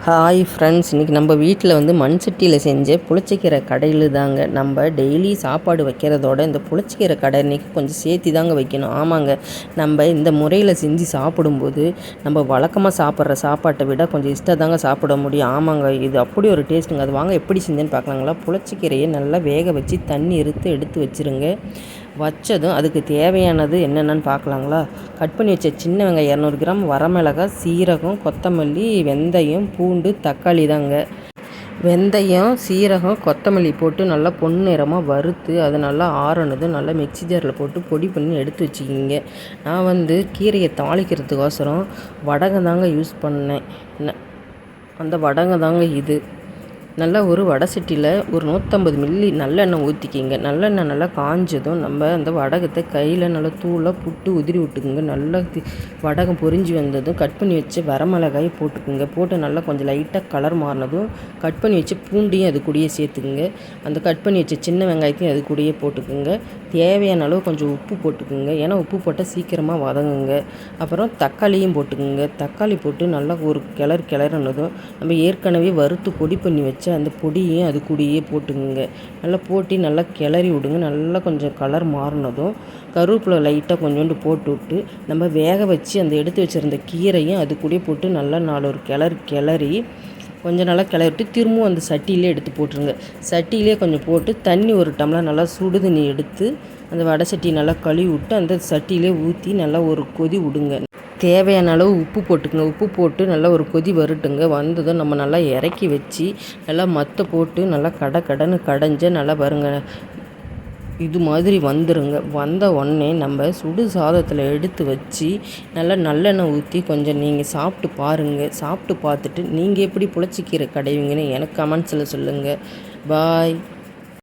Hi friends, இன்றைக்கி நம்ம வீட்டில் மண் சட்டியில் செஞ்ச புளிச்சக்கீரை கடையில் தாங்க. நம்ம டெய்லி சாப்பாடு வைக்கிறதோட இந்த புளிச்சக்கீரை கடை இன்றைக்கி கொஞ்சம் சேர்த்து தாங்க வைக்கணும். ஆமாங்க, நம்ம இந்த முறையில் செஞ்சு சாப்பிடும்போது நம்ம வழக்கமாக சாப்பிட்ற சாப்பாட்டை விட கொஞ்சம் இஷ்டம் தாங்க சாப்பிட முடியும். ஆமாங்க, இது அப்படி ஒரு டேஸ்ட்டுங்க. அது வாங்க எப்படி செஞ்சேன்னு பார்க்கலாங்களா. புளிச்சக்கீரையை நல்லா வேக வச்சு தண்ணி எடுத்து வச்சுருங்க. வச்சதும் அதுக்கு தேவையானது என்னென்னு பார்க்கலாங்களா. கட் பண்ணி வச்ச சின்ன வெங்காயம் 200 கிராம், வரமிளகாய், சீரகம், கொத்தமல்லி, வெந்தயம், பூண்டு, தக்காளி தாங்க. வெந்தயம், சீரகம், கொத்தமல்லி போட்டு நல்லா பொன்னிறமாக வறுத்து அது நல்லா ஆறனதும் நல்லா மிக்ஸி ஜாரில் போட்டு பொடி பண்ணி எடுத்து வச்சுக்கிங்க. நான் கீரையை தாளிக்கிறதுக்கோசரம் வடகம் தாங்க யூஸ் பண்ணேன். அந்த வடகம் தாங்க இது. நல்லா ஒரு வடை சட்டியில் ஒரு 150 மில்லி நல்லெண்ணெய் ஊற்றிக்கிங்க. நல்லெண்ணெய் நல்லா காஞ்சதும் நம்ம அந்த வடகத்தை கையில் நல்லா தூளாக புட்டு உதிரி விட்டுக்குங்க. நல்லா வடகம் பொரிஞ்சு வந்ததும் கட் பண்ணி வச்சு வரமிளகாயை போட்டுக்குங்க. போட்டு நல்லா கொஞ்சம் லைட்டாக கலர் மாறினதும் கட் பண்ணி வச்சு பூண்டையும் அது கூடயே சேர்த்துக்குங்க. அந்த கட் பண்ணி வச்ச சின்ன வெங்காயத்தையும் அது கூடயே போட்டுக்குங்க. தேவையான அளவு கொஞ்சம் உப்பு போட்டுக்குங்க, ஏன்னா உப்பு போட்டால் சீக்கிரமாக வதங்குங்க. அப்புறம் தக்காளியும் போட்டுக்குங்க. தக்காளி போட்டு நல்லா ஒரு கிளறினதும் நம்ம ஏற்கனவே வறுத்து பொடி பண்ணி வச்சு அந்த பொடியையும் அது கூடயே போட்டுங்க. நல்லா போட்டு நல்லா கிளறி விடுங்க. நல்லா கொஞ்சம் கலர் மாறினதும் கருவேப்பிலை லைட்டாக கொஞ்சோண்டு போட்டு விட்டு நம்ம வேக வச்சு அந்த எடுத்து வச்சுருந்த கீரையும் அது கூடயே போட்டு நல்லா ஒரு கிளறி கொஞ்சம் நல்லா கிளறிட்டு திரும்பவும் அந்த சட்டியிலே எடுத்து போட்டுருங்க. சட்டியிலே கொஞ்சம் போட்டு தண்ணி ஒரு டம்ளர் நல்லா சுடு தண்ணி எடுத்து அந்த வடை சட்டி நல்லா கழுவி விட்டு அந்த சட்டியிலே ஊற்றி நல்லா ஒரு கொதி விடுங்க. தேவையான அளவு உப்பு போட்டுக்குங்க. உப்பு போட்டு நல்லா ஒரு கொதி வரட்டுங்க. வந்ததும் நம்ம நல்லா இறக்கி வச்சு நல்லா மற்ற போட்டு நல்லா கடன்னு கடைஞ்ச நல்லா பாருங்க, இது மாதிரி வந்துருங்க. வந்த உடனே நம்ம சுடு சாதத்தில் எடுத்து வச்சு நல்லா நல்லெண்ணெய் ஊற்றி கொஞ்சம் நீங்கள் சாப்பிட்டு பாருங்கள். சாப்பிட்டு பார்த்துட்டு நீங்கள் எப்படி புளிச்சக்கீரை கடைவீங்கன்னு எனக்கு கமெண்ட்ஸில் சொல்லுங்கள். பாய்.